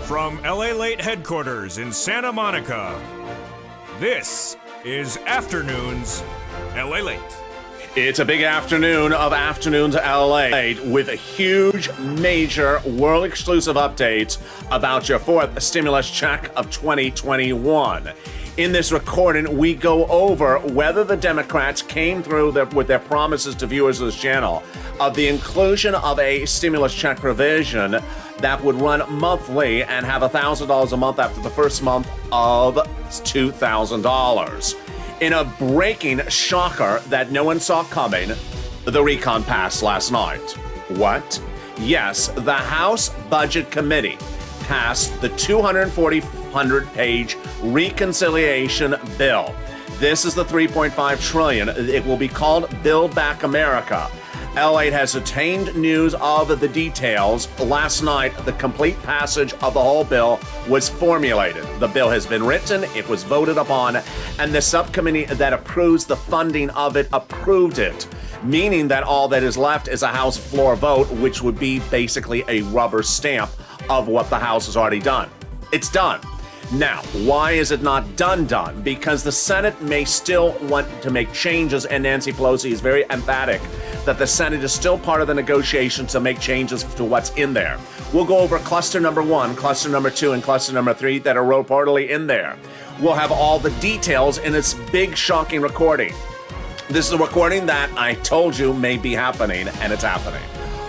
From LALATE headquarters in Santa Monica, this is Afternoons LALATE. It's a big afternoon of Afternoons LALATE with a huge, major, world-exclusive updates about your fourth stimulus check of 2021. In this recording, we go over whether the Democrats came through with their promises to viewers of this channel of the inclusion of a stimulus check provision that would run monthly and have $1,000 a month after the first month of $2,000. In a breaking shocker that no one saw coming, the recon passed last night. What? Yes, the House Budget Committee passed the 240-page reconciliation bill. This is the $3.5 trillion. It will be called Build Back America. LALATE has obtained news of the details. Last night, the complete passage of the whole bill was formulated. The bill has been written, it was voted upon, and the subcommittee that approves the funding of it approved it, meaning that all that is left is a House floor vote, which would be basically a rubber stamp of what the House has already done. It's done. Now, why is it not done? Because the Senate may still want to make changes, and Nancy Pelosi is very emphatic that the Senate is still part of the negotiations to make changes to what's in there. We'll go over cluster number 1, cluster number 2, and cluster number 3 that are reportedly in there. We'll have all the details in this big, shocking recording. This is a recording that I told you may be happening, and it's happening.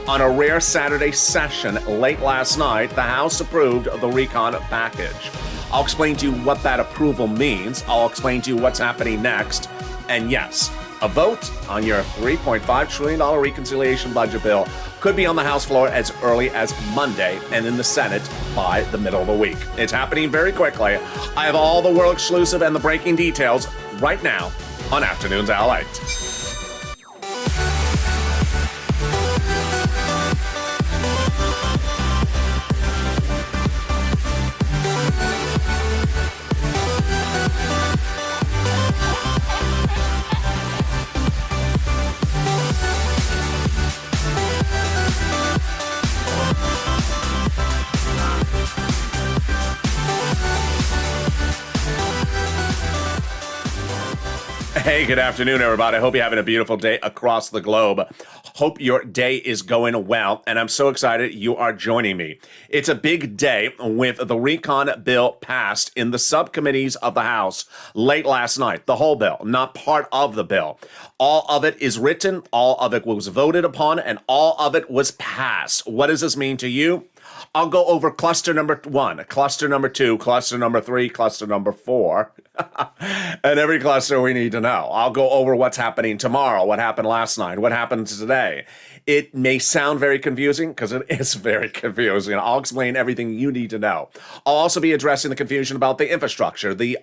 On a rare Saturday session late last night, the House approved the recon package. I'll explain to you what that approval means. I'll explain to you what's happening next. And yes, a vote on your $3.5 trillion reconciliation budget bill could be on the House floor as early as Monday and in the Senate by the middle of the week. It's happening very quickly. I have all the world exclusive and the breaking details right now on Afternoons LALATE. Hey, good afternoon, everybody. I hope you're having a beautiful day across the globe. Hope your day is going well, and I'm so excited you are joining me. It's a big day with the recon bill passed in the subcommittees of the House late last night. The whole bill, not part of the bill. All of it is written, all of it was voted upon, and all of it was passed. What does this mean to you? I'll go over cluster number 1, cluster number 2, cluster number 3, cluster number 4, and every cluster we need to know. I'll go over what's happening tomorrow, what happened last night, what happened today. It may sound very confusing because it is very confusing. I'll explain everything you need to know. I'll also be addressing the confusion about the infrastructure, the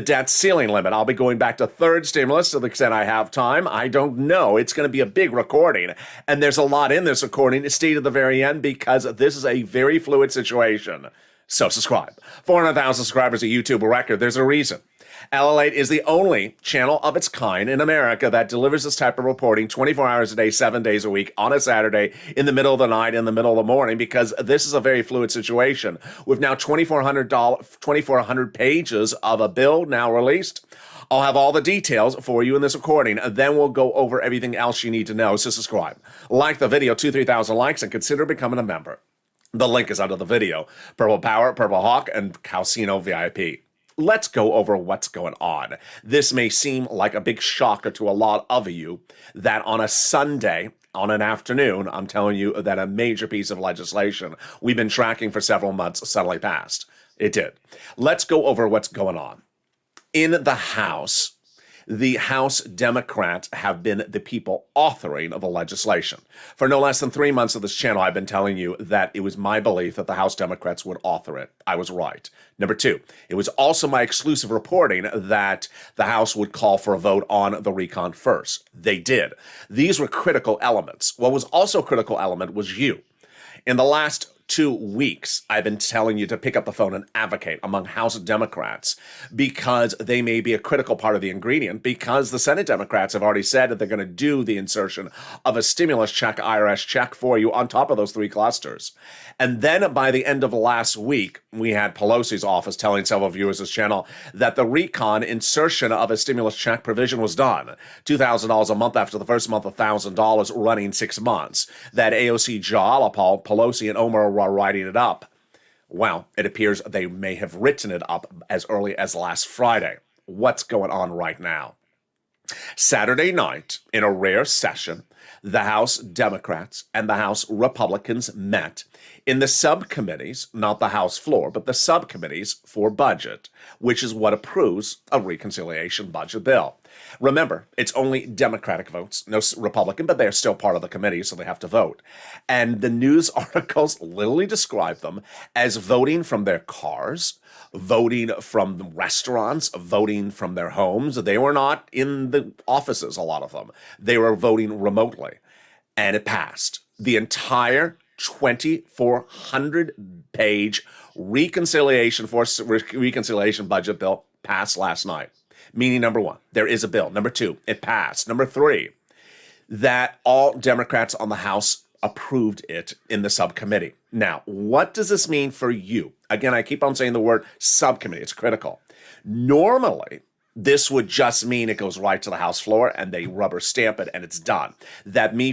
debt ceiling limit. I'll be going back to third stimulus to the extent I have time. I don't know. It's going to be a big recording, and there's a lot in this recording. It's stayed at the very end because this is a very fluid situation. So subscribe. 400,000 subscribers, a YouTube record. There's a reason. LALATE is the only channel of its kind in America that delivers this type of reporting 24 hours a day, 7 days a week, on a Saturday, in the middle of the night, in the middle of the morning, because this is a very fluid situation. With now 2,400 pages of a bill now released. I'll have all the details for you in this recording, and then we'll go over everything else you need to know. So subscribe, like the video, 2,000-3,000 likes, and consider becoming a member. The link is under the video. Purple Power, Purple Hawk, and Calcino VIP. Let's go over what's going on. This may seem like a big shocker to a lot of you that on a Sunday, on an afternoon, I'm telling you that a major piece of legislation we've been tracking for several months suddenly passed. It did. Let's go over what's going on. In the House, the House Democrats have been the people authoring the legislation. For no less than 3 months of this channel, I've been telling you that it was my belief that the House Democrats would author it. I was right. Number 2, it was also my exclusive reporting that the House would call for a vote on the recon first. They did. These were critical elements. What was also a critical element was you. In the last 2 weeks, I've been telling you to pick up the phone and advocate among House Democrats because they may be a critical part of the ingredient, because the Senate Democrats have already said that they're going to do the insertion of a stimulus check, IRS check for you on top of those 3 clusters. And then by the end of last week, we had Pelosi's office telling several viewers of this channel that the recon insertion of a stimulus check provision was done. $2,000 a month after the first month, $1,000 running 6 months. That AOC Jalapal, Pelosi, and Omer were writing it up. Well, it appears they may have written it up as early as last Friday. What's going on right now? Saturday night, in a rare session, the House Democrats and the House Republicans met in the subcommittees, not the House floor, but the subcommittees for budget, which is what approves a reconciliation budget bill. Remember, it's only Democratic votes, no Republican, but they're still part of the committee, so they have to vote. And the news articles literally describe them as voting from their cars, voting from restaurants, voting from their homes. They were not in the offices, a lot of them. They were voting remotely. And it passed. The entire 2,400-page reconciliation budget bill passed last night. Meaning, number 1, there is a bill. Number 2, it passed. Number 3, that all Democrats on the House approved it in the subcommittee. Now, what does this mean for you? Again, I keep on saying the word subcommittee. It's critical. Normally, this would just mean it goes right to the House floor and they rubber stamp it and it's done.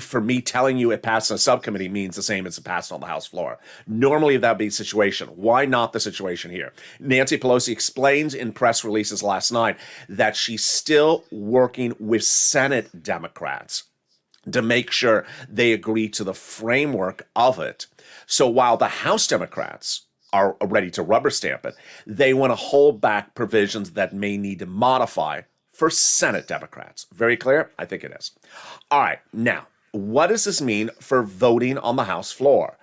For me telling you it passed in a subcommittee means the same as it passed on the House floor. Normally, that would be the situation. Why not the situation here? Nancy Pelosi explains in press releases last night that she's still working with Senate Democrats to make sure they agree to the framework of it. So while the House Democrats are ready to rubber stamp it, they want to hold back provisions that may need to modify for Senate Democrats. Very clear? I think it is. All right, now, what does this mean for voting on the House floor?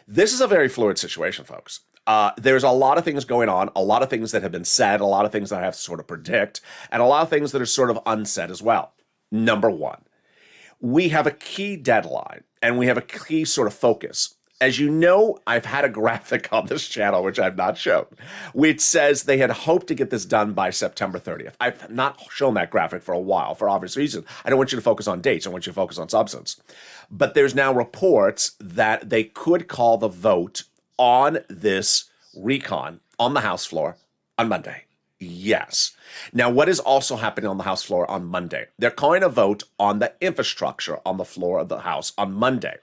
This is a very fluid situation, folks. There's a lot of things going on, a lot of things that have been said, a lot of things that I have to sort of predict, and a lot of things that are sort of unsaid as well. Number 1, we have a key deadline and we have a key sort of focus. As you know, I've had a graphic on this channel, which I've not shown, which says they had hoped to get this done by September 30th. I've not shown that graphic for a while, for obvious reasons. I don't want you to focus on dates. I want you to focus on substance. But there's now reports that they could call the vote on this recon on the House floor on Monday. Yes. Now, what is also happening on the House floor on Monday? They're calling a vote on the infrastructure on the floor of the House on Monday.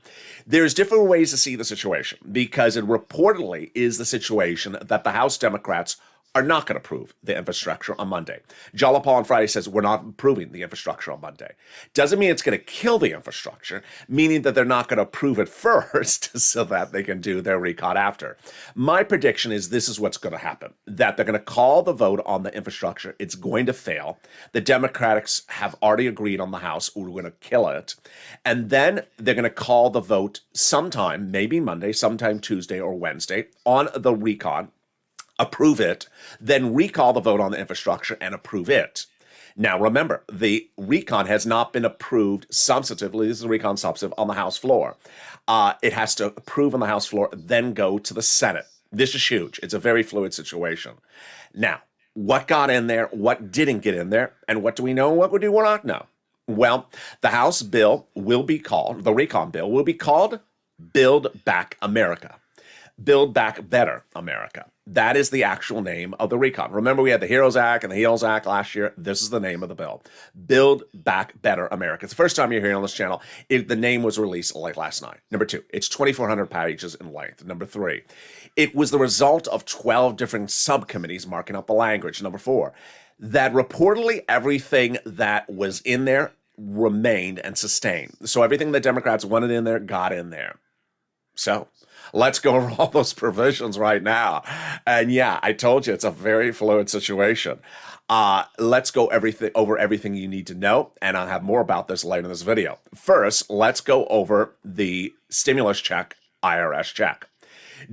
There's different ways to see the situation because it reportedly is the situation that the House Democrats are not going to approve the infrastructure on Monday. Jalapal on Friday says we're not approving the infrastructure on Monday. Doesn't mean it's going to kill the infrastructure, meaning that they're not going to approve it first so that they can do their recon after. My prediction is this is what's going to happen, that they're going to call the vote on the infrastructure. It's going to fail. The Democrats have already agreed on the House. We're going to kill it. And then they're going to call the vote sometime, maybe Monday, sometime Tuesday or Wednesday, on the recon, approve it, then recall the vote on the infrastructure and approve it. Now, remember, the recon has not been approved substantively. This is a recon substantive on the House floor. It has to approve on the House floor, then go to the Senate. This is huge. It's a very fluid situation. Now, what got in there, what didn't get in there, and what do we know and what do we not know? Well, the House bill will be called, the recon bill will be called Build Back America. Build Back Better America. That is the actual name of the recon. Remember, we had the HEROES Act and the HEALS Act last year. This is the name of the bill. Build Back Better America. It's the first time you're hearing on this channel. The name was released late last night. Number 2, it's 2,400 pages in length. Number 3, it was the result of 12 different subcommittees marking up the language. Number 4, that reportedly everything that was in there remained and sustained. So everything the Democrats wanted in there got in there. So let's go over all those provisions right now. And yeah, I told you it's a very fluid situation. Let's go over everything you need to know, and I'll have more about this later in this video. First, let's go over the stimulus check, IRS check.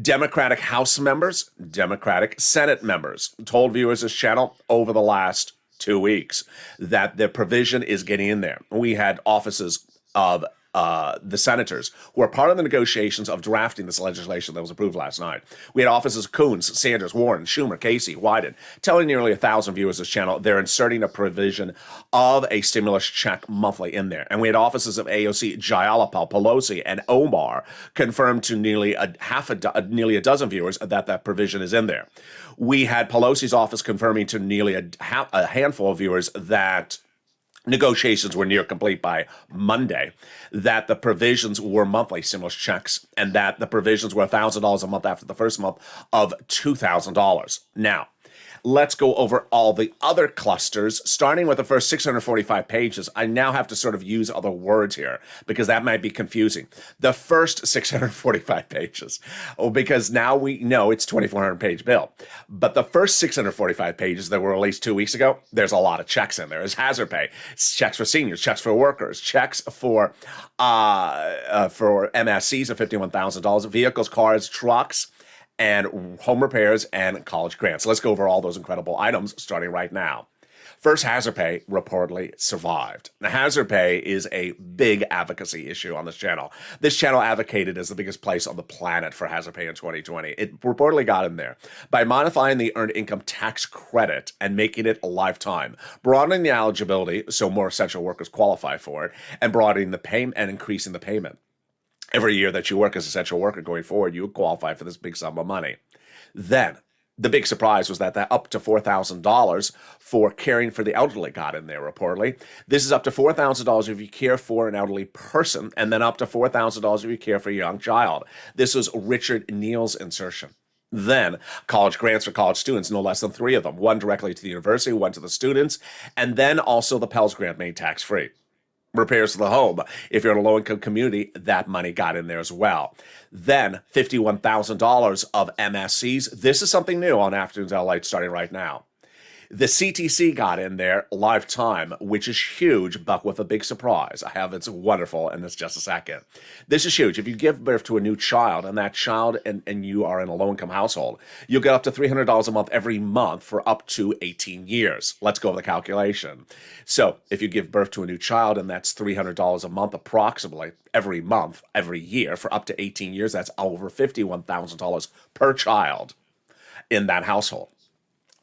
Democratic House members, Democratic Senate members told viewers of this channel over the last 2 weeks that the provision is getting in there. We had offices of the senators who are part of the negotiations of drafting this legislation that was approved last night. We had offices of Coons, Sanders, Warren, Schumer, Casey, Wyden, telling nearly 1,000 viewers of this channel they're inserting a provision of a stimulus check monthly in there. And we had offices of AOC, Jayalapal, Pelosi, and Omar confirmed to nearly a dozen viewers that provision is in there. We had Pelosi's office confirming to nearly a handful of viewers that negotiations were near complete by Monday, that the provisions were monthly stimulus checks, and that the provisions were $1,000 a month after the first month of $2,000. Now, let's go over all the other clusters, starting with the first 645 pages. I now have to sort of use other words here because that might be confusing. The first 645 pages, because now we know it's 2,400-page bill. But the first 645 pages that were released 2 weeks ago, there's a lot of checks in there. There's hazard pay, checks for seniors, checks for workers, checks for MSCs of $51,000, vehicles, cars, trucks, and home repairs and college grants. Let's go over all those incredible items starting right now. First, hazard pay reportedly survived. Now, hazard pay is a big advocacy issue on this channel. This channel advocated as the biggest place on the planet for hazard pay in 2020. It reportedly got in there by modifying the earned income tax credit and making it a lifetime, broadening the eligibility so more essential workers qualify for it, and broadening the payment and increasing the payment. Every year that you work as an essential worker going forward, you qualify for this big sum of money. Then, the big surprise was that up to $4,000 for caring for the elderly got in there, reportedly. This is up to $4,000 if you care for an elderly person, and then up to $4,000 if you care for a young child. This was Richard Neal's insertion. Then, college grants for college students, no less than 3 of them. One directly to the university, one to the students, and then also the Pell's grant made tax-free. Repairs to the home. If you're in a low-income community, that money got in there as well. Then $51,000 of MSCs. This is something new on Afternoons LALATE starting right now. The CTC got in there lifetime, which is huge, but with a big surprise. It's wonderful, and it's just a second. This is huge. If you give birth to a new child, and that child, and you are in a low-income household, you'll get up to $300 a month every month for up to 18 years. Let's go over the calculation. So if you give birth to a new child, and that's $300 a month approximately every month, every year, for up to 18 years, that's over $51,000 per child in that household.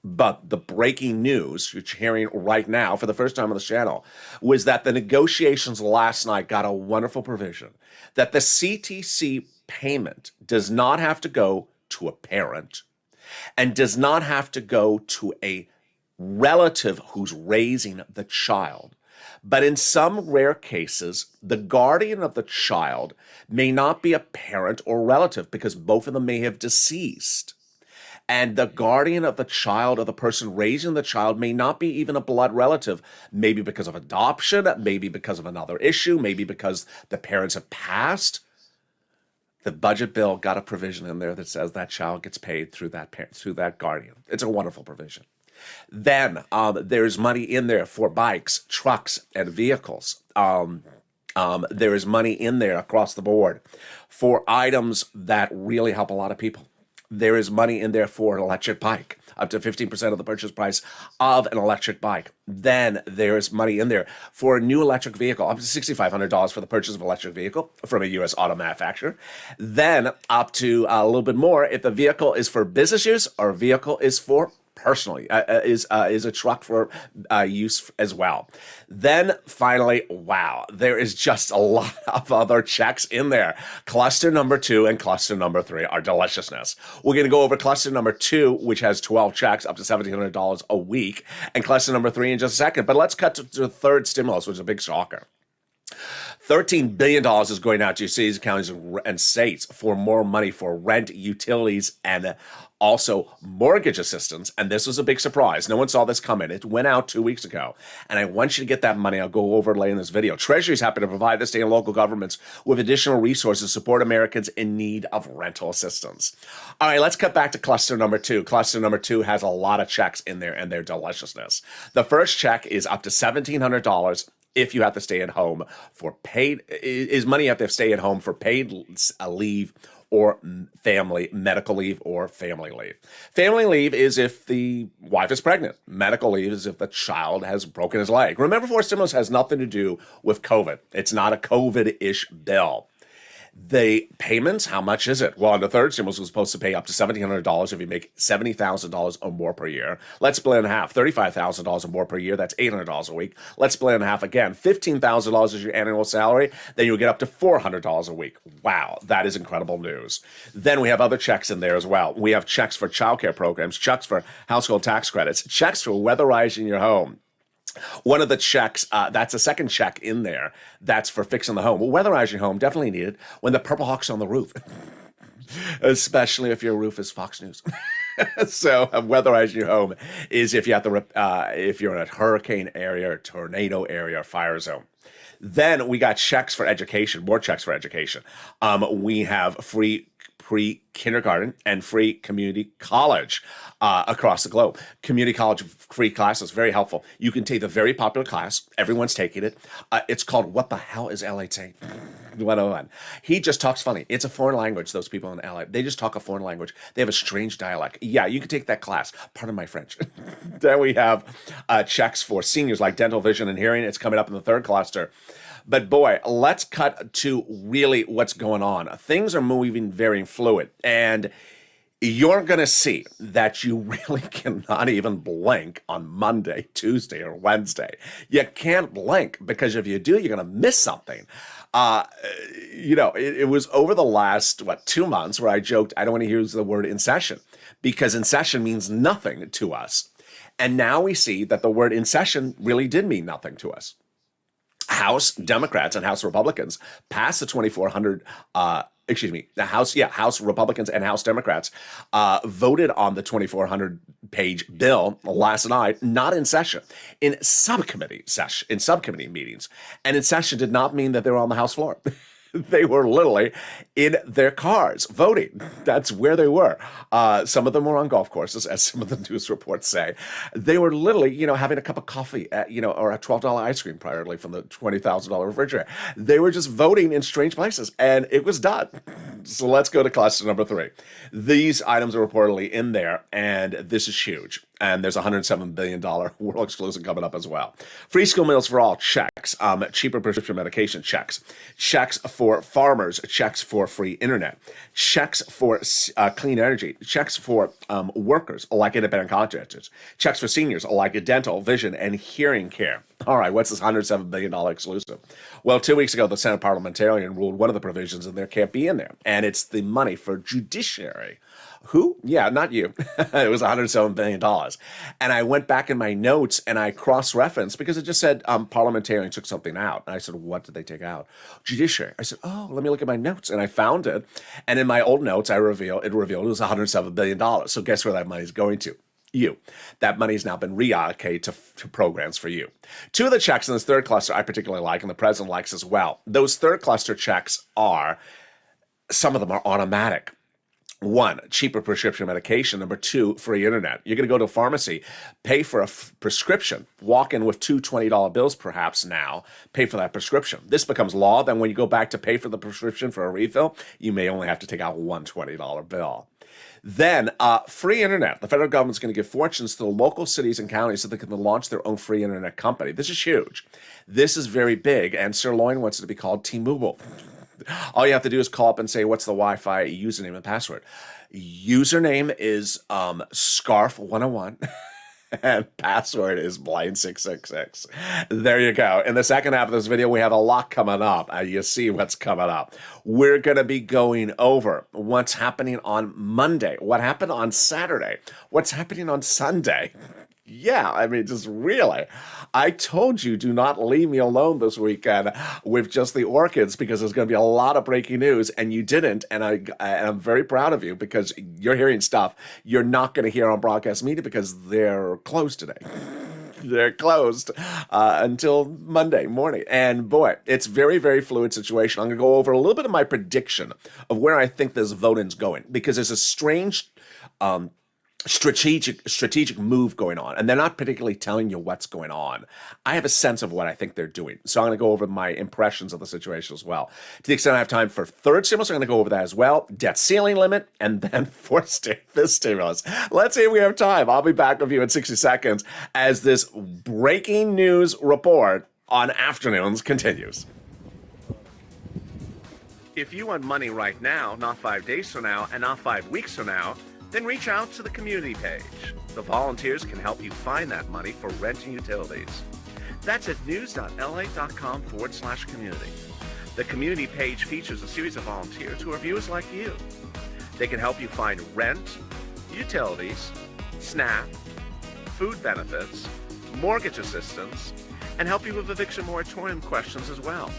But the breaking news you're hearing right now for the first time on the channel was that the negotiations last night got a wonderful provision that the CTC payment does not have to go to a parent and does not have to go to a relative who's raising the child. But in some rare cases, the guardian of the child may not be a parent or relative because both of them may have deceased. And the guardian of the child or the person raising the child may not be even a blood relative, maybe because of adoption, maybe because of another issue, maybe because the parents have passed. The budget bill got a provision in there that says that child gets paid through that parent, through that guardian. It's a wonderful provision. Then there's money in there for bikes, trucks, and vehicles. There is money in there across the board for items that really help a lot of people. There is money in there for an electric bike, up to 15% of the purchase price of an electric bike. Then there is money in there for a new electric vehicle, up to $6,500 for the purchase of an electric vehicle from a U.S. auto manufacturer. Then up to a little bit more if the vehicle is for business use or a vehicle is for personally, is a truck for use as well. Then finally, wow, there is just a lot of other checks in there. Cluster number 2 and cluster number 3 are deliciousness. We're going to go over cluster number 2, which has 12 checks up to $1,700 a week, and cluster number 3 in just a second. But let's cut to the third stimulus, which is a big shocker. $13 billion is going out to cities, counties, and states for more money for rent, utilities, and also mortgage assistance. And this was a big surprise. No one saw this coming. It went out 2 weeks ago. And I want you to get that money. I'll go over it later in this video. Treasury is happy to provide the state and local governments with additional resources to support Americans in need of rental assistance. All right, let's cut back to cluster number 2. Cluster number 2 has a lot of checks in there and their deliciousness. The first check is up to $1,700 if you have to stay at home for paid, is money you have to stay at home for paid leave or family medical leave or family leave. Family leave is if the wife is pregnant. Medical leave is if the child has broken his leg. Remember, forced stimulus has nothing to do with COVID. It's not a COVID-ish bill. The payments, how much is it? Well, the third stimulus was supposed to pay up to $1,700 if you make $70,000 or more per year. Let's split it in half. $35,000 or more per year, that's $800 a week. Let's split it in half again. $15,000 is your annual salary, then you'll get up to $400 a week. Wow, that is incredible news. Then we have other checks in there as well. We have checks for childcare programs, checks for household tax credits, checks for weatherizing your home. One of the checks, that's a second check in there, that's for fixing the home. Well, weatherize your home, definitely needed when the Purple Hawk's on the roof, especially if your roof is Fox News. So weatherize your home is if you have to, if you're in a hurricane area, or tornado area, or fire zone. Then we got checks for education, more checks for education. We have free pre-kindergarten and free community college across the globe. Community college free classes, very helpful. You can take the very popular class. Everyone's taking it. It's called What the Hell is LATE? 101. He just talks funny. It's a foreign language, those people in LA. They just talk a foreign language. They have a strange dialect. Yeah, you can take that class. Pardon my French. Then we have checks for seniors like dental, vision, and hearing. It's coming up in the third cluster. But boy, let's cut to really what's going on. Things are moving very fluid, and you're going to see that you really cannot even blink on Monday, Tuesday, or Wednesday. You can't blink because if you do, you're going to miss something. It was over the last, 2 months where I joked, I don't want to use the word in session because in session means nothing to us. And now we see that the word in session really did mean nothing to us. House Democrats and House Republicans passed the 2,400, House Republicans and House Democrats voted on the 2,400 page bill last night, not in session, in subcommittee meetings. And in session did not mean that they were on the House floor. They were literally in their cars voting. That's where they were. Some of them were on golf courses, as some of the news reports say. They were literally, having a cup of coffee, or a $12 ice cream priorly from the $20,000 refrigerator. They were just voting in strange places, and it was done. So let's go to cluster number 3. These items are reportedly in there, and this is huge. And there's a $107 billion world exclusive coming up as well. Free school meals for all, checks. Cheaper prescription medication, checks. Checks for farmers, checks for free internet. Checks for clean energy. Checks for workers, like independent contractors. Checks for seniors, like dental, vision, and hearing care. All right, what's this $107 billion exclusive? Well, 2 weeks ago, the Senate parliamentarian ruled one of the provisions in there can't be in there, and it's the money for judiciary. Who? Yeah, not you. It was $107 billion. And I went back in my notes and I cross-referenced because it just said parliamentarian took something out. And I said, what did they take out? Judiciary. I said, oh, let me look at my notes. And I found it. And in my old notes, it revealed it was $107 billion. So guess where that money is going to? You. That money has now been reallocated to programs for you. 2 of the checks in this third cluster I particularly like, and the president likes as well. Those third cluster checks some of them are automatic. 1, cheaper prescription medication. Number 2, free internet. You're going to go to a pharmacy, pay for a prescription, walk in with 2 $20 bills perhaps now, pay for that prescription. This becomes law. Then when you go back to pay for the prescription for a refill, you may only have to take out one $20 bill. Then free internet. The federal government's going to give fortunes to the local cities and counties so they can launch their own free internet company. This is huge. This is very big, and Sirloin wants it to be called T-Mobile. All you have to do is call up and say, what's the Wi-Fi username and password? Username is Scarf101 and password is Blind666. There you go. In the second half of this video, we have a lot coming up. You see what's coming up. We're going to be going over what's happening on Monday, what happened on Saturday, what's happening on Sunday. Yeah, I mean, just really. I told you, do not leave me alone this weekend with just the orchids because there's going to be a lot of breaking news, and you didn't, and I'm very proud of you because you're hearing stuff you're not going to hear on broadcast media because they're closed today. They're closed until Monday morning. And boy, it's very, very fluid situation. I'm going to go over a little bit of my prediction of where I think this voting's going because there's a strange strategic move going on, and they're not particularly telling you what's going on. I have a sense of what I think they're doing, so I'm going to go over my impressions of the situation as well. To the extent I have time for third stimulus, I'm going to go over that as well. Debt ceiling limit, and then fifth stimulus. Let's see if we have time. I'll be back with you in 60 seconds as this breaking news report on Afternoons continues. If you want money right now, not 5 days from now, and not 5 weeks from now, then reach out to the community page. The volunteers can help you find that money for rent and utilities. That's at news.lalate.com/community. The community page features a series of volunteers who are viewers like you. They can help you find rent, utilities, SNAP, food benefits, mortgage assistance, and help you with eviction moratorium questions as well.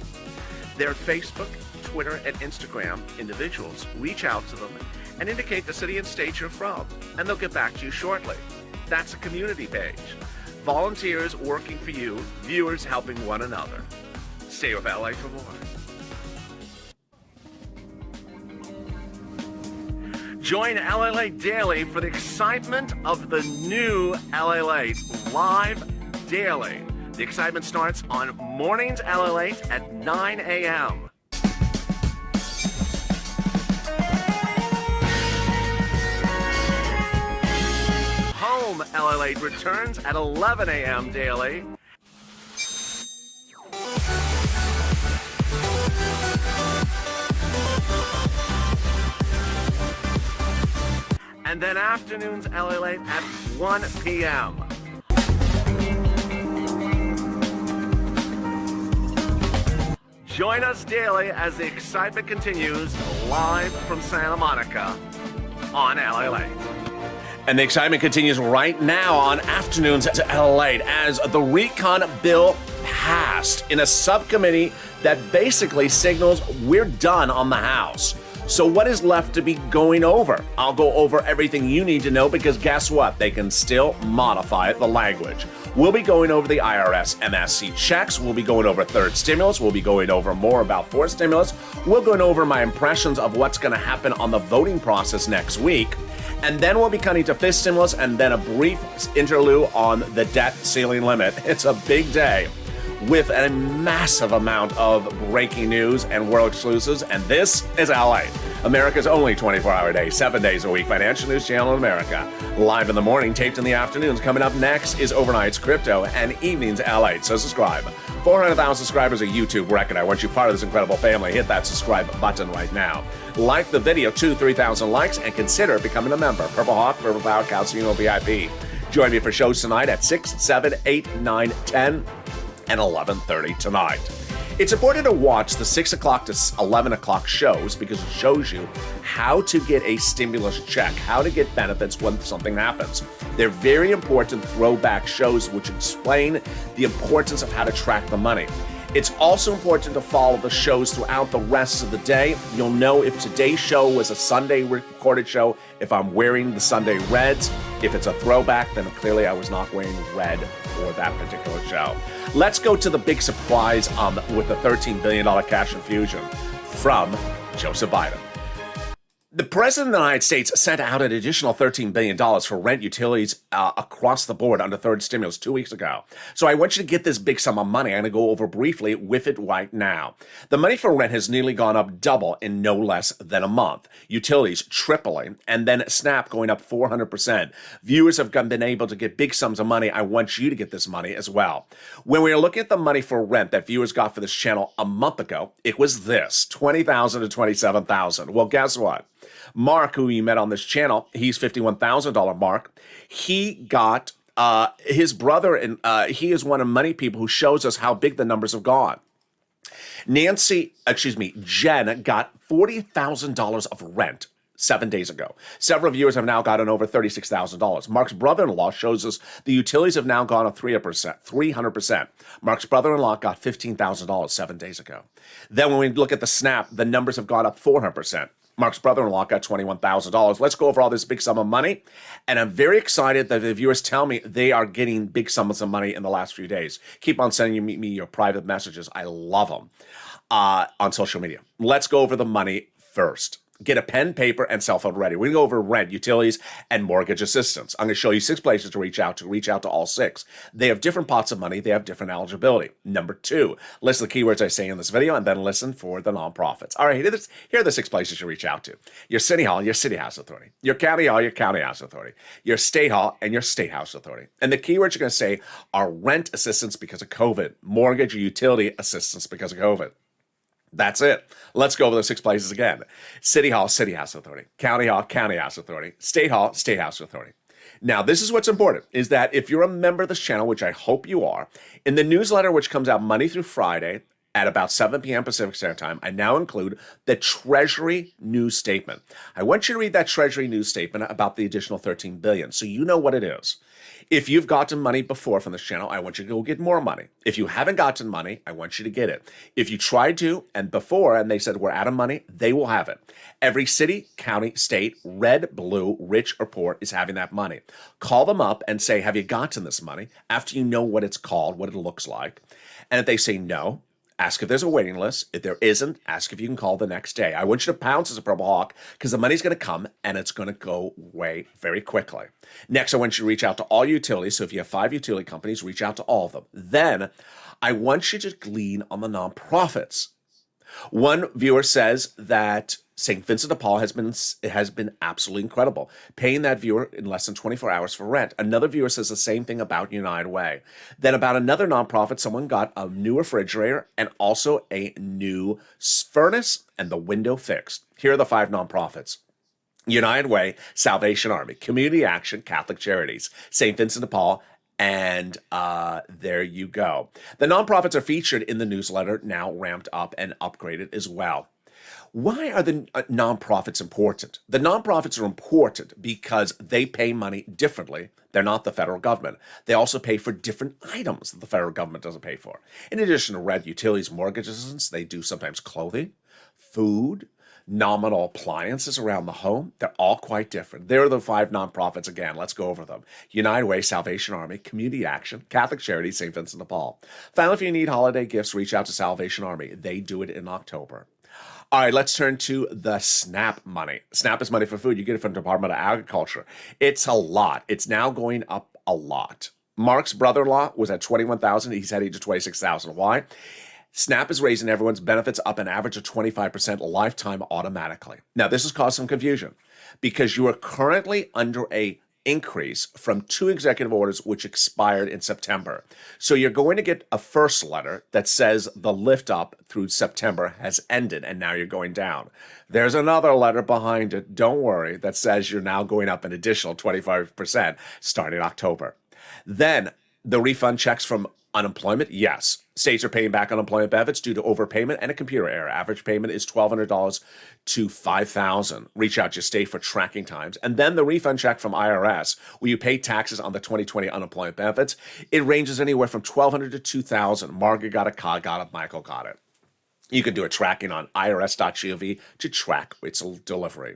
Their Facebook, Twitter, and Instagram individuals reach out to them and indicate the city and state you're from, and they'll get back to you shortly. That's a community page. Volunteers working for you, viewers helping one another. Stay with LA for more. Join LALATE Daily for the excitement of the new LALATE live daily. The excitement starts on mornings LALATE at 9 a.m. Home LALATE returns at 11 a.m. daily. And then afternoons LALATE at 1 p.m. Join us daily as the excitement continues live from Santa Monica on LALATE. And the excitement continues right now on Afternoons at LALATE as the recon bill passed in a subcommittee that basically signals we're done on the House. So what is left to be going over? I'll go over everything you need to know because guess what? They can still modify the language. We'll be going over the IRS MSC checks. We'll be going over third stimulus. We'll be going over more about fourth stimulus. We're going over my impressions of what's going to happen on the voting process next week. And then we'll be cutting to fifth stimulus and then a brief interlude on the debt ceiling limit. It's a big day with a massive amount of breaking news and world exclusives. And this is LALATE, America's only 24-hour day, 7 days a week financial news channel in America. Live in the morning, taped in the afternoons. Coming up next is Overnight's Crypto and Evenings LALATE. So subscribe. 400,000 subscribers, a YouTube record. I want you part of this incredible family. Hit that subscribe button right now. Like the video, 3,000 likes, and consider becoming a member. Purple Hawk, Purple Power, Calcino VIP. Join me for shows tonight at 6, 7, 8, 9, 10, and 11:30 tonight. It's important to watch the 6 o'clock to 11 o'clock shows because it shows you how to get a stimulus check, how to get benefits when something happens. They're very important throwback shows which explain the importance of how to track the money. It's also important to follow the shows throughout the rest of the day. You'll know if today's show was a Sunday recorded show, if I'm wearing the Sunday reds. If it's a throwback, then clearly I was not wearing red for that particular show. Let's go to the big surprise with the $13 billion cash infusion from Joseph Biden. The President of the United States sent out an additional $13 billion for rent utilities across the board under third stimulus 2 weeks ago. So I want you to get this big sum of money. I'm going to go over briefly with it right now. The money for rent has nearly gone up double in no less than a month. Utilities tripling, and then SNAP going up 400%. Viewers have been able to get big sums of money. I want you to get this money as well. When we were looking at the money for rent that viewers got for this channel a month ago, it was this, $20,000 to $27,000. Well, guess what? Mark, who you met on this channel, he's $51,000 Mark. He got his brother, and he is one of many people who shows us how big the numbers have gone. Jen got $40,000 of rent 7 days ago. Several viewers have now gotten over $36,000. Mark's brother-in-law shows us the utilities have now gone up 300%. Mark's brother-in-law got $15,000 7 days ago. Then when we look at the SNAP, the numbers have gone up 400%. Mark's brother-in-law got $21,000. Let's go over all this big sum of money. And I'm very excited that the viewers tell me they are getting big sums of money in the last few days. Keep on sending me your private messages. I love them on social media. Let's go over the money first. Get a pen, paper, and cell phone ready. We're going to go over rent, utilities, and mortgage assistance. I'm going to show you 6 places to reach out to all 6. They have different pots of money. They have different eligibility. Number 2, listen to the keywords I say in this video, and then listen for the nonprofits. All right, here are the 6 places you reach out to. Your city hall, your city house authority. Your county hall, your county house authority. Your state hall, and your state house authority. And the keywords you're going to say are rent assistance because of COVID, mortgage or utility assistance because of COVID. That's it. Let's go over those 6 places again. City Hall, City House Authority. County Hall, County House Authority. State Hall, State House Authority. Now, this is what's important, is that if you're a member of this channel, which I hope you are, in the newsletter, which comes out Monday through Friday at about 7 p.m. Pacific Standard Time, I now include the Treasury News Statement. I want you to read that Treasury News Statement about the additional $13 billion, so you know what it is. If you've gotten money before from this channel, I want you to go get more money. If you haven't gotten money, I want you to get it. If you tried to and before and they said we're out of money, they will have it. Every city, county, state, red, blue, rich, or poor is having that money. Call them up and say, have you gotten this money? After you know what it's called, what it looks like. And if they say no, ask if there's a waiting list. If there isn't, ask if you can call the next day. I want you to pounce as a Purple Hawk because the money's going to come and it's going to go away very quickly. Next, I want you to reach out to all utilities. So if you have 5 utility companies, reach out to all of them. Then I want you to lean on the nonprofits. One viewer says that St. Vincent de Paul has been absolutely incredible, paying that viewer in less than 24 hours for rent. Another viewer says the same thing about United Way. Then about another nonprofit, someone got a new refrigerator and also a new furnace and the window fixed. Here are the 5 nonprofits. United Way, Salvation Army, Community Action, Catholic Charities, St. Vincent de Paul, and there you go. The nonprofits are featured in the newsletter, now ramped up and upgraded as well. Why are the nonprofits important? The nonprofits are important because they pay money differently. They're not the federal government. They also pay for different items that the federal government doesn't pay for. In addition to rent, utilities, mortgage assistance, they do sometimes clothing, food, nominal appliances around the home. They're all quite different. There are the 5 nonprofits again. Let's go over them. United Way, Salvation Army, Community Action, Catholic Charities, St. Vincent de Paul. Finally, if you need holiday gifts, reach out to Salvation Army. They do it in October. All right, let's turn to the SNAP money. SNAP is money for food. You get it from the Department of Agriculture. It's a lot. It's now going up a lot. Mark's brother-in-law was at $21,000. He's heading to $26,000. Why? SNAP is raising everyone's benefits up an average of 25% lifetime automatically. Now, this has caused some confusion because you are currently under a increase from 2 executive orders which expired in September. So you're going to get a first letter that says the lift up through September has ended and now you're going down. There's another letter behind it, don't worry, that says you're now going up an additional 25% starting October. Then the refund checks from unemployment, yes. States are paying back unemployment benefits due to overpayment and a computer error. Average payment is $1,200 to $5,000. Reach out to your state for tracking times. And then the refund check from IRS, where you pay taxes on the 2020 unemployment benefits. It ranges anywhere from $1,200 to $2,000. Margaret got it, Todd got it, Michael got it. You can do a tracking on irs.gov to track its delivery.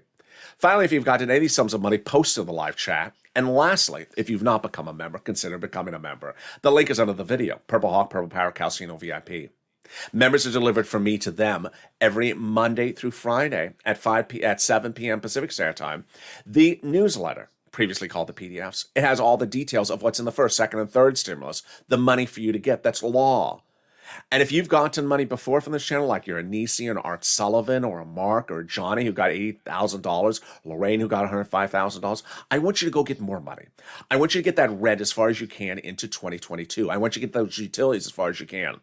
Finally, if you've gotten any sums of money, post in the live chat. And lastly, if you've not become a member, consider becoming a member. The link is under the video. Purple Hawk, Purple Power, Calcino VIP. Members are delivered from me to them every Monday through Friday at 7 p.m. Pacific Standard Time. The newsletter, previously called the PDFs, it has all the details of what's in the first, second, and third stimulus, the money for you to get. That's law. And if you've gotten money before from this channel, like you're a Nisi, an Art Sullivan, or a Mark, or a Johnny who got $80,000, Lorraine who got $105,000, I want you to go get more money. I want you to get that red as far as you can into 2022. I want you to get those utilities as far as you can.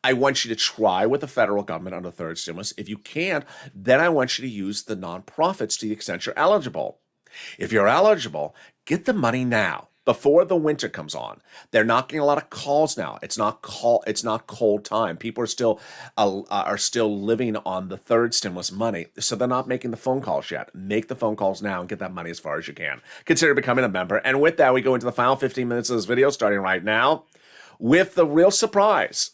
I want you to try with the federal government on the third stimulus. If you can't, then I want you to use the nonprofits to the extent you're eligible. If you're eligible, get the money now. Before the winter comes on. They're not getting a lot of calls now. It's not cold time. People are still living on the third stimulus money, so they're not making the phone calls yet. Make the phone calls now and get that money as far as you can. Consider becoming a member. And with that, we go into the final 15 minutes of this video, starting right now, with the real surprise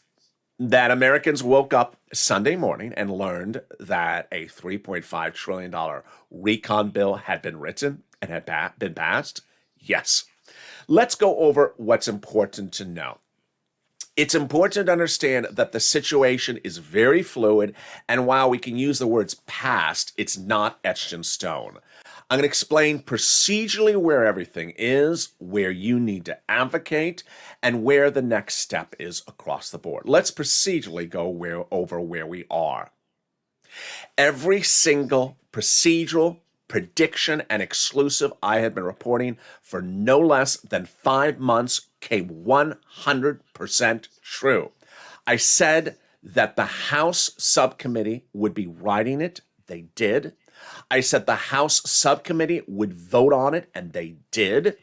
that Americans woke up Sunday morning and learned that a $3.5 trillion recon bill had been written and had been passed. Yes. Let's go over what's important to know. It's important to understand that the situation is very fluid, and while we can use the words past, it's not etched in stone. I'm going to explain procedurally where everything is, where you need to advocate, and where the next step is across the board. Let's procedurally go over where we are. Every single procedural, prediction, and exclusive I had been reporting for no less than 5 months came 100% true. I said that the House subcommittee would be writing it. They did. I said the House subcommittee would vote on it, and they did.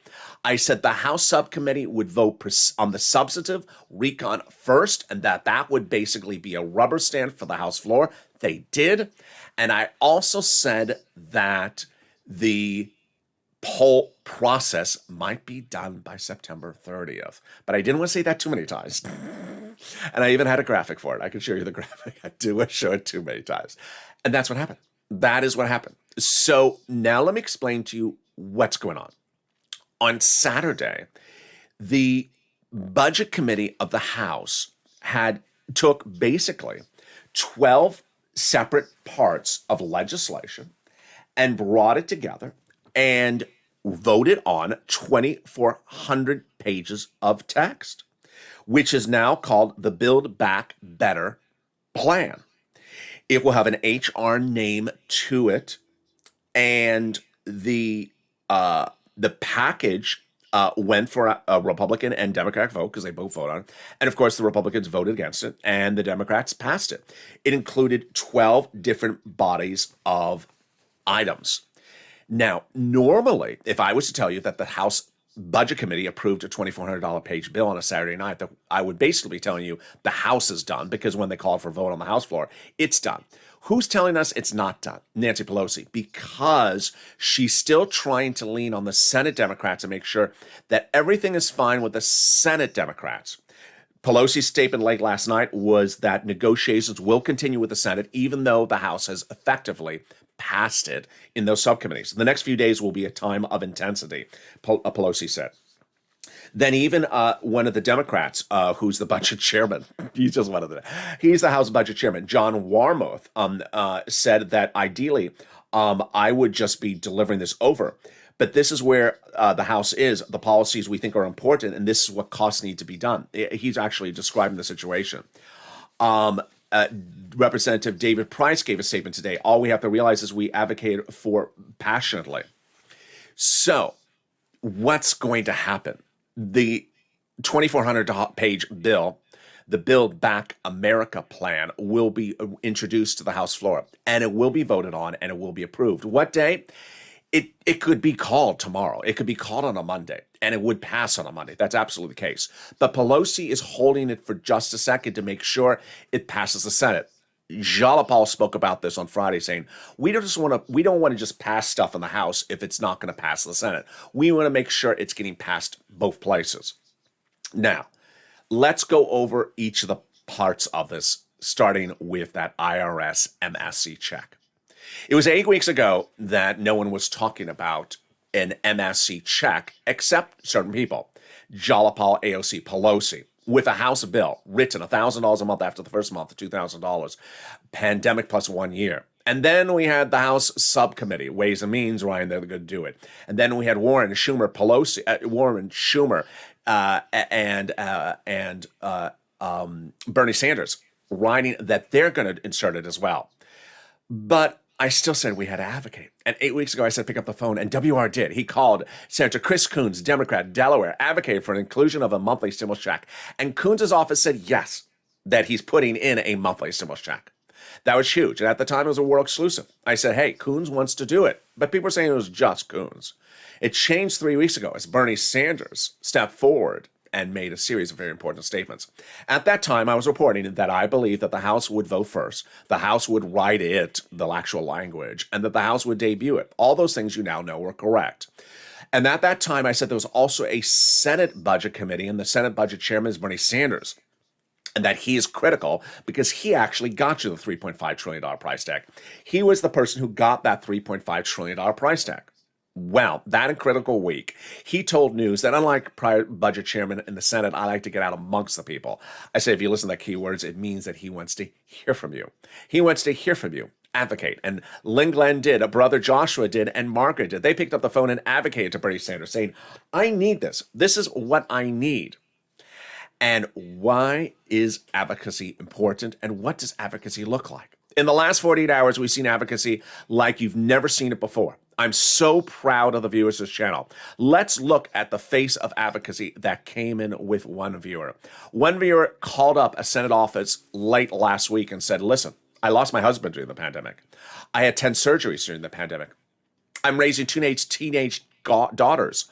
I said the House subcommittee would vote on the substantive recon first, and that would basically be a rubber stamp for the House floor. They did. And I also said that the poll process might be done by September 30th. But I didn't want to say that too many times. And I even had a graphic for it. I can show you the graphic. I do show it too many times. And that's what happened. That is what happened. So now let me explain to you what's going on. On Saturday, the Budget Committee of the House took basically 12 separate parts of legislation and brought it together and voted on 2,400 pages of text, which is now called the Build Back Better plan. It will have an HR name to it, and the package went for a Republican and Democratic vote because they both voted on it. And of course, the Republicans voted against it, and the Democrats passed it. It included 12 different bodies of items. Now, normally, if I was to tell you that the House Budget Committee approved a $2,400 page bill on a Saturday night, that I would basically be telling you the House is done, because when they called for a vote on the House floor, it's done. Who's telling us it's not done? Nancy Pelosi, because she's still trying to lean on the Senate Democrats to make sure that everything is fine with the Senate Democrats. Pelosi's statement late last night was that negotiations will continue with the Senate, even though the House has effectively passed it in those subcommittees. The next few days will be a time of intensity, Pelosi said. Then even one of the Democrats, who's the budget chairman, he's the House budget chairman, John Warmoth, said that ideally I would just be delivering this over. But this is where the House is. The policies we think are important, and this is what costs need to be done. He's actually describing the situation. Representative David Price gave a statement today. All we have to realize is we advocate for passionately. So what's going to happen? The 2,400-page bill, the Build Back America plan, will be introduced to the House floor, and it will be voted on, and it will be approved. What day? It could be called tomorrow. It could be called on a Monday, and it would pass on a Monday. That's absolutely the case. But Pelosi is holding it for just a second to make sure it passes the Senate. Jalapal spoke about this on Friday, saying, we don't want to just pass stuff in the House if it's not going to pass the Senate. We want to make sure it's getting passed both places. Now, let's go over each of the parts of this, starting with that IRS MSC check. It was 8 weeks ago that no one was talking about an MSC check except certain people. Jalapal, AOC, Pelosi, with a House bill written $1,000 a month after the first month, $2,000, pandemic plus 1 year. And then we had the House subcommittee, Ways and Means, Ryan, they're going to do it. And then we had Warren, Schumer, and Bernie Sanders writing that they're going to insert it as well. But I still said we had to advocate. And 8 weeks ago, I said pick up the phone, and WR did. He called Senator Chris Coons, Democrat, Delaware, advocated for an inclusion of a monthly stimulus check. And Coons' office said yes, that he's putting in a monthly stimulus check. That was huge. And at the time, it was a world exclusive. I said, hey, Coons wants to do it. But people were saying it was just Coons. It changed 3 weeks ago as Bernie Sanders stepped forward and made a series of very important statements. At that time, I was reporting that I believed that the House would vote first, the House would write it, the actual language, and that the House would debut it. All those things you now know were correct. And at that time, I said there was also a Senate Budget Committee, and the Senate Budget Chairman is Bernie Sanders, and that he is critical because he actually got you the $3.5 trillion price tag. He was the person who got that $3.5 trillion price tag. Well, that critical week, he told news that unlike prior budget chairman in the Senate, I like to get out amongst the people. I say if you listen to keywords, it means that he wants to hear from you. He wants to hear from you. Advocate. And Lynn Glenn did, brother Joshua did, and Margaret did. They picked up the phone and advocated to Bernie Sanders, saying, I need this. This is what I need. And why is advocacy important? And what does advocacy look like? In the last 48 hours, we've seen advocacy like you've never seen it before. I'm so proud of the viewers of this channel. Let's look at the face of advocacy that came in with one viewer. One viewer called up a Senate office late last week and said, listen, I lost my husband during the pandemic. I had 10 surgeries during the pandemic. I'm raising teenage daughters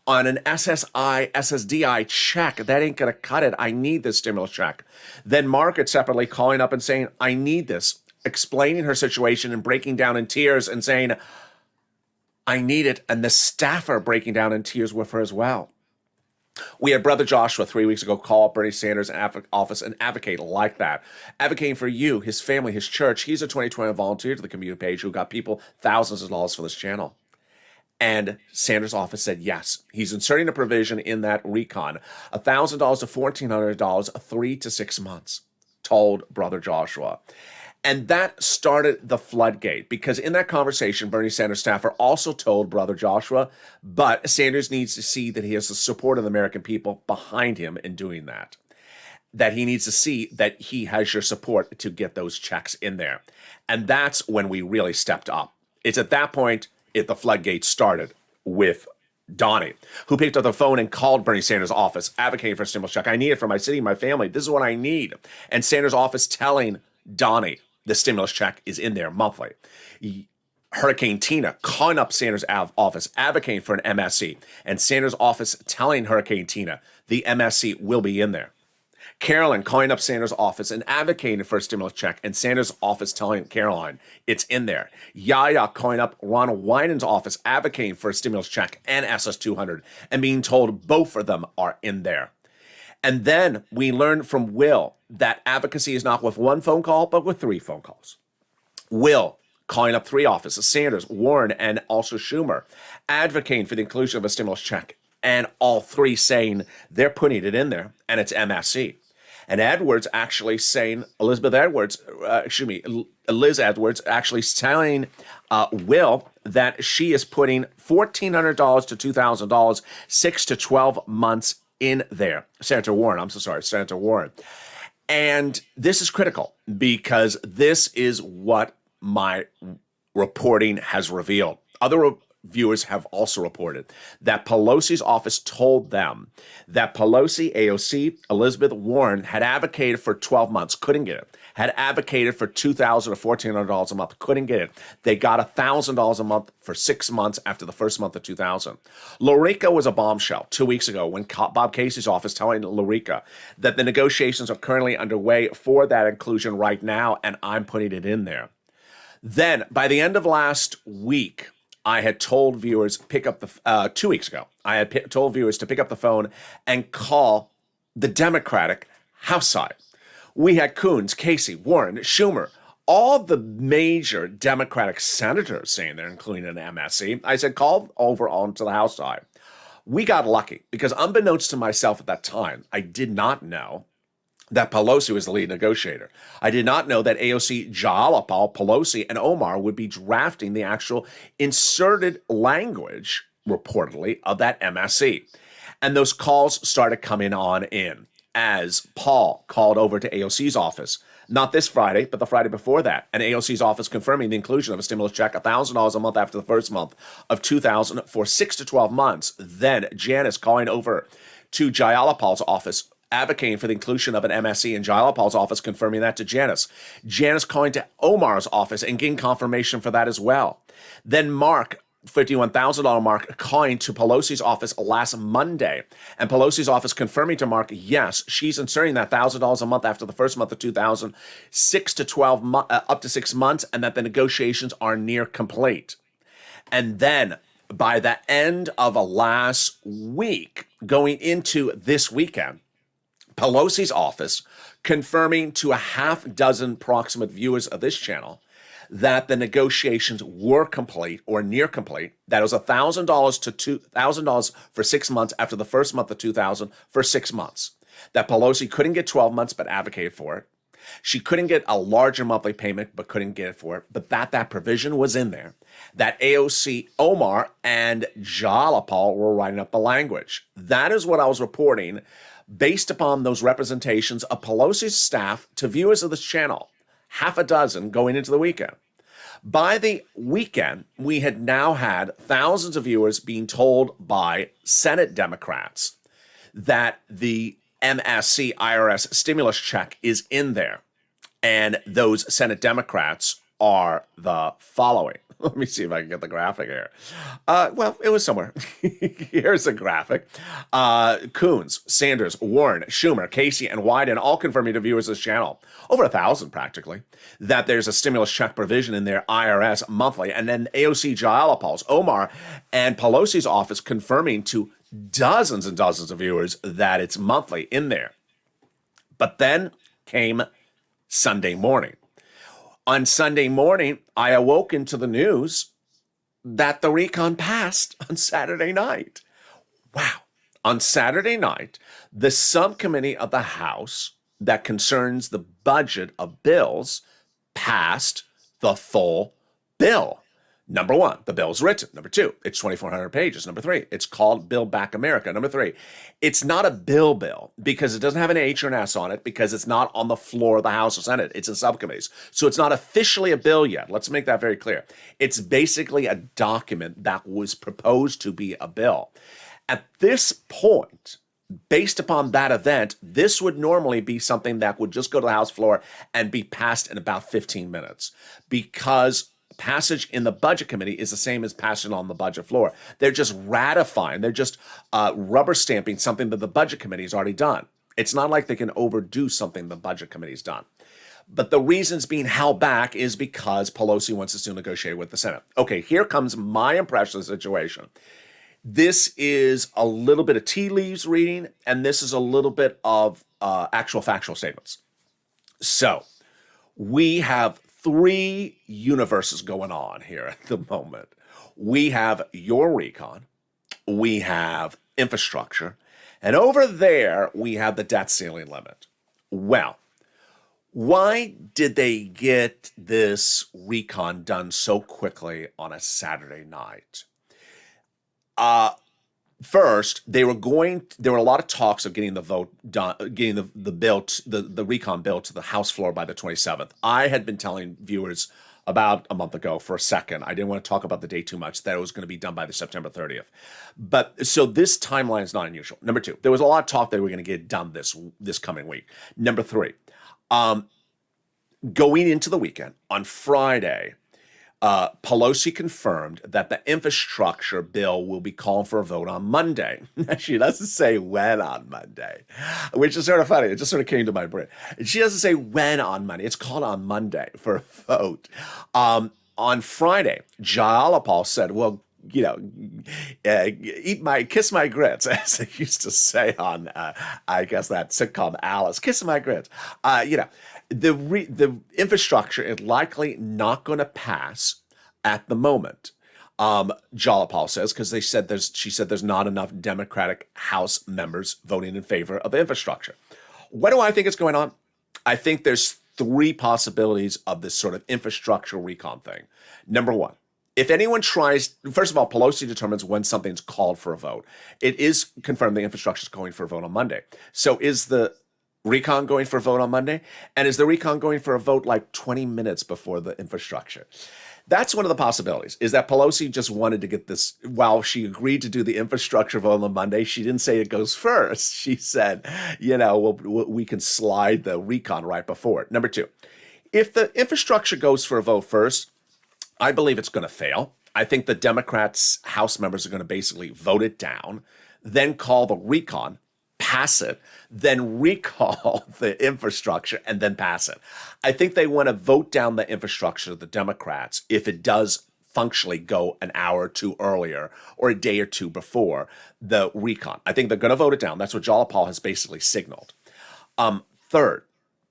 on an SSDI check. That ain't going to cut it. I need this stimulus check. Then Margaret separately calling up and saying, I need this, explaining her situation and breaking down in tears and saying, I need it. And the staffer breaking down in tears with her as well. We had Brother Joshua 3 weeks ago call up Bernie Sanders' office and advocate like that. Advocating for you, his family, his church. He's a 2020 volunteer to the community page who got people thousands of dollars for this channel. And Sanders' office said yes. He's inserting a provision in that recon, $1,000 to $1,400, 3 to 6 months, told Brother Joshua. And that started the floodgate because in that conversation, Bernie Sanders staffer also told Brother Joshua, but Sanders needs to see that he has the support of the American people behind him in doing that. That he needs to see that he has your support to get those checks in there. And that's when we really stepped up. It's at that point the floodgate started with Donnie, who picked up the phone and called Bernie Sanders' office, advocating for a stimulus check. I need it for my city, my family. This is what I need. And Sanders' office telling Donnie, the stimulus check is in there monthly. Hurricane Tina calling up Sanders' office, advocating for an MSC, and Sanders' office telling Hurricane Tina the MSC will be in there. Caroline calling up Sanders' office and advocating for a stimulus check, and Sanders' office telling Caroline it's in there. Yaya calling up Ronald Wyden's office, advocating for a stimulus check and SS200, and being told both of them are in there. And then we learned from Will that advocacy is not with one phone call, but with 3 phone calls. Will calling up 3 offices, Sanders, Warren, and also Schumer, advocating for the inclusion of a stimulus check, and all 3 saying they're putting it in there, and it's MSC. And Edwards actually saying, Liz Edwards actually telling Will that she is putting $1,400 to $2,000, 6 to 12 months in there. Senator Warren. And this is critical because this is what my reporting has revealed. Other viewers have also reported that Pelosi's office told them that Pelosi, AOC, Elizabeth Warren had advocated for 12 months, couldn't get it. Had advocated for $2,000 or $1,400 a month, couldn't get it. They got $1,000 a month for 6 months after the first month of 2000. Lorica was a bombshell 2 weeks ago when Bob Casey's office telling Lorica that the negotiations are currently underway for that inclusion right now, and I'm putting it in there. Then, by the end of last week, I had told viewers 2 weeks ago, I had told viewers to pick up the phone and call the Democratic House side. We had Coons, Casey, Warren, Schumer, all the major Democratic senators saying they're including an MSC. I said, call over onto the House side. We got lucky because unbeknownst to myself at that time, I did not know that Pelosi was the lead negotiator. I did not know that AOC, Jayapal, Pelosi, and Omar would be drafting the actual inserted language, reportedly, of that MSC. And those calls started coming on in as Paul called over to AOC's office, not this Friday, but the Friday before that, and AOC's office confirming the inclusion of a stimulus check, $1,000 a month after the first month of 2000 for 6 to 12 months. Then Janice calling over to Jayapal's office, advocating for the inclusion of an MSC in Jayapal's office, confirming that to Janice. Janice calling to Omar's office and getting confirmation for that as well. Then Mark, $51,000 Mark, calling to Pelosi's office last Monday, and Pelosi's office confirming to Mark, yes, she's inserting that $1,000 a month after the first month of 2000, 6 to 12 up to 6 months, and that the negotiations are near complete. And then by the end of last week, going into this weekend, Pelosi's office confirming to a half dozen proximate viewers of this channel that the negotiations were complete or near complete, that it was $1,000 to $2,000 for 6 months after the first month of 2000 for 6 months, that Pelosi couldn't get 12 months but advocated for it. She couldn't get a larger monthly payment but couldn't get it for it, but that provision was in there, that AOC Omar and Jalapal were writing up the language. That is what I was reporting based upon those representations of Pelosi's staff to viewers of this channel, half a dozen going into the weekend. By the weekend, we had now had thousands of viewers being told by Senate Democrats that the MSC IRS stimulus check is in there. And those Senate Democrats are the following. Let me see if I can get the graphic here. Well, it was somewhere. Here's a graphic. Coons, Sanders, Warren, Schumer, Casey, and Wyden all confirming to viewers of this channel, over 1,000 practically, that there's a stimulus check provision in their IRS monthly. And then AOC Jalapal's, Omar, and Pelosi's office confirming to dozens and dozens of viewers that it's monthly in there. But then came Sunday morning. On Sunday morning, I awoke into the news that the recon passed on Saturday night. Wow. On Saturday night, the subcommittee of the House that concerns the budget of bills passed the full bill. Number one, the bill's written. Number two, it's 2,400 pages. Number three, it's called Build Back America. Number three, it's not a bill because it doesn't have an H or an S on it because it's not on the floor of the House or Senate. It's in subcommittees. So it's not officially a bill yet. Let's make that very clear. It's basically a document that was proposed to be a bill. At this point, based upon that event, this would normally be something that would just go to the House floor and be passed in about 15 minutes because passage in the budget committee is the same as passage on the budget floor. They're just ratifying, they're just rubber stamping something that the budget committee has already done. It's not like they can overdo something the budget committee's done. But the reasons being held back is because Pelosi wants to still negotiate with the Senate. Okay, here comes my impression of the situation. This is a little bit of tea leaves reading, and this is a little bit of actual factual statements. So we have three universes going on here at the moment. We have your recon, we have infrastructure, and over there we have the debt ceiling limit. Well, why did they get this recon done so quickly on a Saturday night? First, there were a lot of talks of getting the vote done, getting the bill, the recon bill to the House floor by the 27th. I had been telling viewers about a month ago for a second, I didn't want to talk about the date too much, that it was going to be done by the September 30th. But so this timeline is not unusual. Number two, there was a lot of talk that we were going to get it done this coming week. Number three, going into the weekend on Friday, Pelosi confirmed that the infrastructure bill will be called for a vote on Monday. She doesn't say when on Monday, which is sort of funny. It just sort of came to my brain. She doesn't say when on Monday. It's called on Monday for a vote. On Friday, Jalapal said, well, you know, kiss my grits, as they used to say on, I guess that sitcom Alice, kiss my grits. The infrastructure is likely not going to pass at the moment. Jalapal says, because she said there's not enough Democratic House members voting in favor of infrastructure. What do I think is going on? I think there's three possibilities of this sort of infrastructure recon thing. Number one, if anyone tries, first of all, Pelosi determines when something's called for a vote. It is confirmed the infrastructure is going for a vote on Monday. So is the recon going for a vote on Monday? And is the recon going for a vote like 20 minutes before the infrastructure? That's one of the possibilities, is that Pelosi just wanted to get this, while she agreed to do the infrastructure vote on Monday, she didn't say it goes first. She said, you know, we can slide the recon right before it. Number two, if the infrastructure goes for a vote first, I believe it's going to fail. I think the Democrats, House members are going to basically vote it down, then call the recon, pass it, then recall the infrastructure, and then pass it. I think they want to vote down the infrastructure, the Democrats, if it does functionally go an hour or two earlier or a day or two before the recon. I think they're going to vote it down. That's what Jalapal has basically signaled. Third,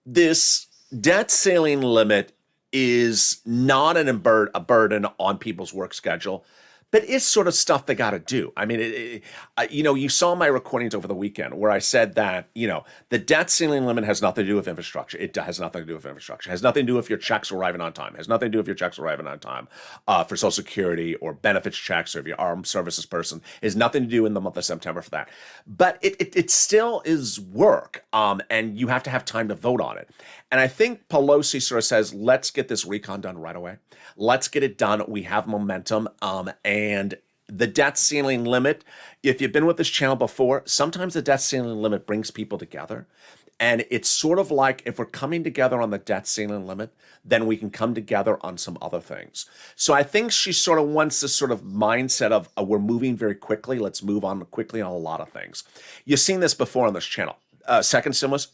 this debt ceiling limit is not a burden on people's work schedule, but it's sort of stuff they got to do. I mean, you saw my recordings over the weekend where I said that, the debt ceiling limit has nothing to do with infrastructure. It has nothing to do with infrastructure. It has nothing to do with your checks arriving on time. It has nothing to do with your checks arriving on time for Social Security or benefits checks, or if you're armed services person. It has nothing to do in the month of September for that. But it still is work, and you have to have time to vote on it. And I think Pelosi sort of says, let's get this recon done right away. Let's get it done. We have momentum. And the debt ceiling limit, if you've been with this channel before, sometimes the debt ceiling limit brings people together. And it's sort of like if we're coming together on the debt ceiling limit, then we can come together on some other things. So I think she sort of wants this sort of mindset of we're moving very quickly. Let's move on quickly on a lot of things. You've seen this before on this channel. Second stimulus,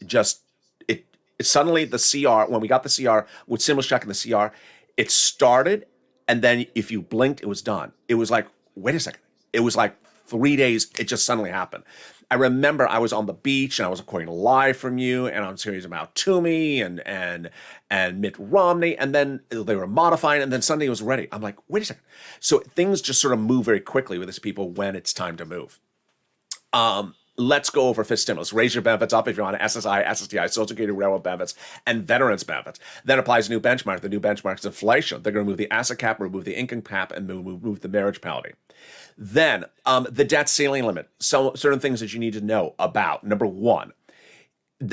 suddenly the CR, when we got the CR with stimulus check and the CR, it started, and then if you blinked, it was done. It was like, wait a second. It was like 3 days. It just suddenly happened. I remember I was on the beach and I was recording live from you, and on series about Toomey and Mitt Romney, and then they were modifying, and then Sunday was ready. I'm like, wait a second. So things just sort of move very quickly with these people when it's time to move. Let's go over fifth stimulus. Raise your benefits up if you're on SSI, SSDI, Social Security, Railroad benefits, and veterans benefits. Then applies a new benchmark. The new benchmark is inflation. They're going to remove the asset cap, remove the income cap, and move the marriage penalty. Then the debt ceiling limit. So certain things that you need to know about. Number one,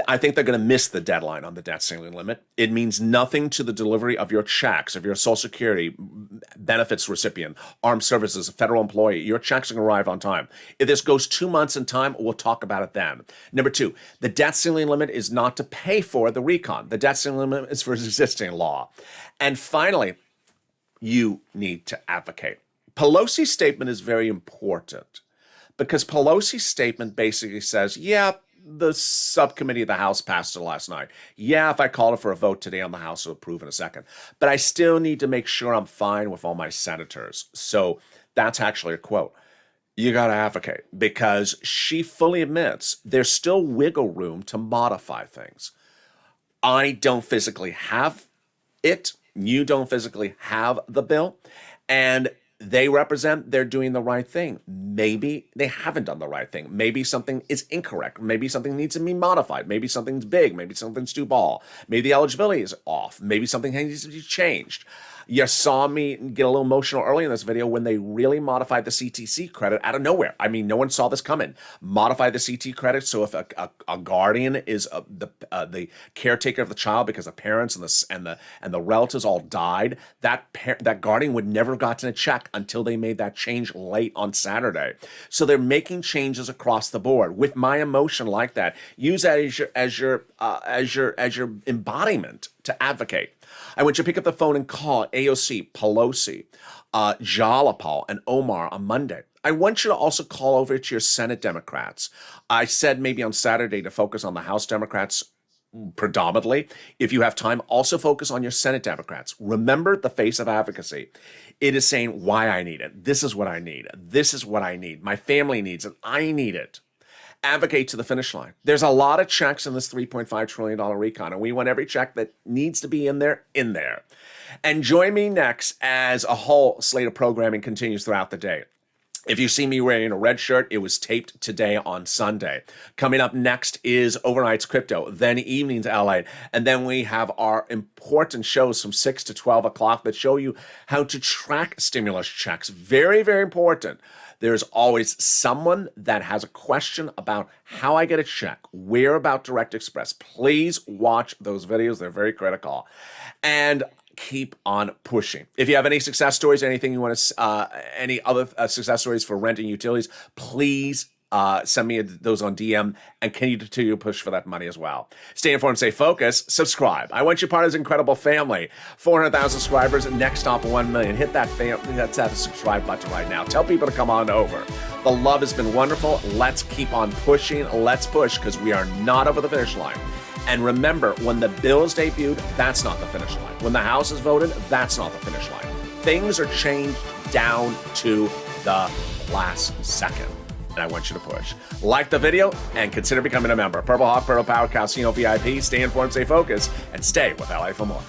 I think they're going to miss the deadline on the debt ceiling limit. It means nothing to the delivery of your checks. If you're a Social Security benefits recipient, armed services, a federal employee, your checks are going to arrive on time. If this goes 2 months in time, we'll talk about it then. Number two, the debt ceiling limit is not to pay for the recon. The debt ceiling limit is for existing law. And finally, you need to advocate. Pelosi's statement is very important because Pelosi's statement basically says, yeah, the subcommittee of the House passed it last night. Yeah, if I called it for a vote today on the House, it'll approve in a second. But I still need to make sure I'm fine with all my senators. So that's actually a quote. You got to advocate because she fully admits there's still wiggle room to modify things. I don't physically have it. You don't physically have the bill. And they represent they're doing the right thing. Maybe they haven't done the right thing. Maybe something is incorrect. Maybe something needs to be modified. Maybe something's big. Maybe something's too small. Maybe the eligibility is off. Maybe something needs to be changed. You saw me get a little emotional early in this video when they really modified the CTC credit out of nowhere. I mean, no one saw this coming. Modify the CT credit so if a guardian is the caretaker of the child because the parents and the relatives all died, that guardian would never have gotten a check until they made that change late on Saturday. So they're making changes across the board. With my emotion like that, use that as your embodiment to advocate. I want you to pick up the phone and call AOC, Pelosi, Jalapal, and Omar on Monday. I want you to also call over to your Senate Democrats. I said maybe on Saturday to focus on the House Democrats predominantly. If you have time, also focus on your Senate Democrats. Remember the face of advocacy. It is saying why I need it. This is what I need. This is what I need. My family needs it. I need it. Advocate to the finish line. There's a lot of checks in this $3.5 trillion recon, and we want every check that needs to be in there. And join me next as a whole slate of programming continues throughout the day. If you see me wearing a red shirt, it was taped today on Sunday. Coming up next is Overnight's Crypto, then Evening's LALATE, and then we have our important shows from 6 to 12 o'clock that show you how to track stimulus checks. Very, very important. There's always someone that has a question about how I get a check. We're about Direct Express. Please watch those videos. They're very critical. And keep on pushing. If you have any success stories, anything you want to, any other success stories for rent and utilities, please send me those on DM and continue to push for that money as well. Stay informed, stay focused, subscribe. I want you part of this incredible family. 400,000 subscribers, next stop 1 million. Hit that subscribe button right now. Tell people to come on over. The love has been wonderful. Let's keep on pushing. Let's push because we are not over the finish line. And remember, when the bill is debuted, that's not the finish line. When the House is voted, that's not the finish line. Things are changed down to the last second. And I want you to push. Like the video and consider becoming a member. Purple Hawk, Purple Power, Casino VIP. Stay informed, stay focused, and stay with LA for more.